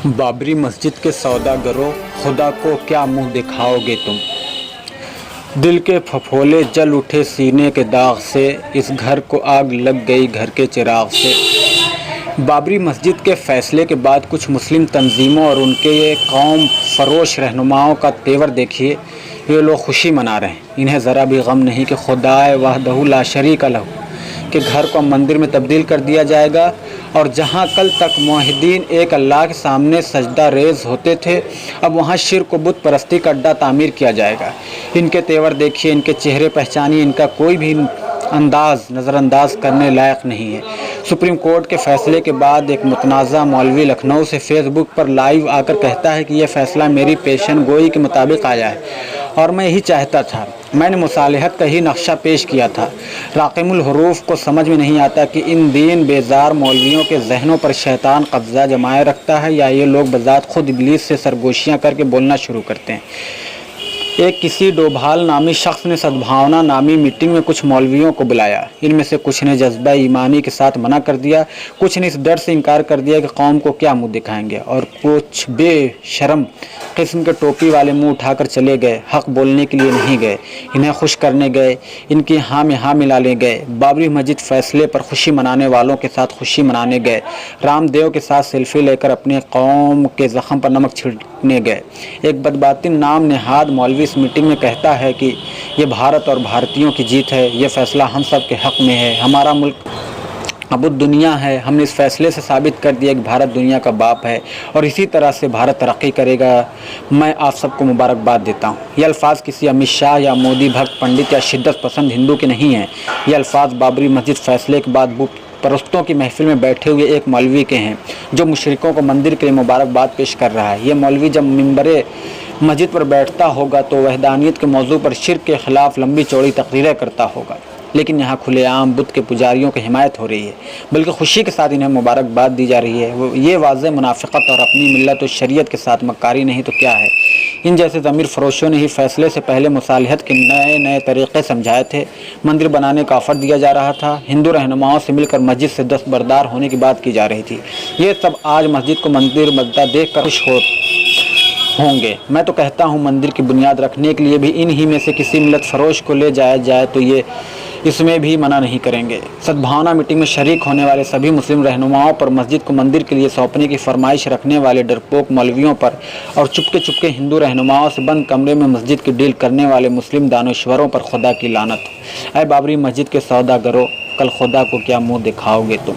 بابری مسجد کے سوداگروں، خدا کو کیا منہ دکھاؤ گے تم؟ دل کے پھپھولے جل اٹھے سینے کے داغ سے، اس گھر کو آگ لگ گئی گھر کے چراغ سے۔ بابری مسجد کے فیصلے کے بعد کچھ مسلم تنظیموں اور ان کے یہ قوم فروش رہنماؤں کا تیور دیکھیے۔ یہ لوگ خوشی منا رہے ہیں، انہیں ذرا بھی غم نہیں کہ خدائے وحدہ لا شریک لہ کہ گھر کو مندر میں تبدیل کر دیا جائے گا، اور جہاں کل تک موحدین ایک اللہ کے سامنے سجدہ ریز ہوتے تھے، اب وہاں شرک و بت پرستی کا اڈا تعمیر کیا جائے گا۔ ان کے تیور دیکھیے، ان کے چہرے پہچانیے، ان کا کوئی بھی انداز نظر انداز کرنے لائق نہیں ہے۔ سپریم کورٹ کے فیصلے کے بعد ایک متنازع مولوی لکھنؤ سے فیس بک پر لائیو آ کر کہتا ہے کہ یہ فیصلہ میری پیشن گوئی کے مطابق آیا ہے اور میں یہی چاہتا تھا، میں نے مصالحت کا ہی نقشہ پیش کیا تھا۔ راقم الحروف کو سمجھ میں نہیں آتا کہ ان دین بیزار مولویوں کے ذہنوں پر شیطان قبضہ جمائے رکھتا ہے یا یہ لوگ بذات خود ابلیس سے سرگوشیاں کر کے بولنا شروع کرتے ہیں۔ ایک کسی ڈوبھال نامی شخص نے سدبھاونا نامی میٹنگ میں کچھ مولویوں کو بلایا۔ ان میں سے کچھ نے جذبہ ایمانی کے ساتھ منع کر دیا، کچھ نے اس ڈر سے انکار کر دیا کہ قوم کو کیا منہ دکھائیں گے، اور کچھ بے شرم قسم کے ٹوپی والے منہ اٹھا کر چلے گئے۔ حق بولنے کے لیے نہیں گئے، انہیں خوش کرنے گئے، ان کی ہاں میں ہاں ملانے گئے۔ بابری مسجد فیصلے پر خوشی منانے والوں کے ساتھ خوشی منانے گئے، رام دیو کے ساتھ سیلفی لے کر اپنے قوم کے زخم پر نمک چھڑکنے گئے۔ ایک بدباطن نام نہاد مولوی اس میٹنگ میں کہتا ہے کہ یہ بھارت اور بھارتیوں کی جیت ہے، یہ فیصلہ ہم سب کے حق میں ہے، ہمارا ملک ابود دنیا ہے، ہم نے اس فیصلے سے ثابت کر دیا کہ بھارت دنیا کا باپ ہے اور اسی طرح سے بھارت ترقی کرے گا۔ میں آپ سب کو مبارکباد دیتا ہوں۔ یہ الفاظ کسی امت شاہ یا مودی بھکت پنڈت یا شدت پسند ہندو کے نہیں ہیں، یہ الفاظ بابری مسجد فیصلے کے بعد بت پرستوں کی محفل میں بیٹھے ہوئے ایک مولوی کے ہیں جو مشرکوں کو مندر کے لیے مبارکباد پیش کر رہا ہے۔ یہ مولوی جب ممبر مسجد پر بیٹھتا ہوگا تو وحدانیت کے موضوع پر شرک کے خلاف لمبی چوڑی تقریریں کرتا ہوگا، لیکن یہاں کھلے عام بت کے پجاریوں کی حمایت ہو رہی ہے، بلکہ خوشی کے ساتھ انہیں مبارکباد دی جا رہی ہے۔ یہ واضح منافقت اور اپنی ملت و شریعت کے ساتھ مکاری نہیں تو کیا ہے؟ ان جیسے ضمیر فروشوں نے ہی فیصلے سے پہلے مصالحت کے نئے نئے طریقے سمجھائے تھے۔ مندر بنانے کا آفر دیا جا رہا تھا، ہندو رہنماؤں سے مل کر مسجد سے دستبردار ہونے کی بات کی جا رہی تھی۔ یہ سب آج مسجد کو مندر بنتا دیکھ کر خوش ہوں گے۔ میں تو کہتا ہوں مندر کی بنیاد رکھنے کے لیے بھی ان ہی میں سے کسی ملت فروش کو لے جایا جائے تو یہ اس میں بھی منع نہیں کریں گے۔ سدبھاونا میٹنگ میں شریک ہونے والے سبھی مسلم رہنماؤں پر مسجد کو مندر کے لیے سونپنے کی فرمائش رکھنے والے ڈرپوک مولویوں پر اور چپکے ہندو رہنماؤں سے بند کمرے میں مسجد کی ڈیل کرنے والے مسلم دانشوروں پر خدا کی لعنت ہو۔ اے بابری مسجد کے سوداگروں، کل خدا کو کیا منہ دکھاؤ گے تم؟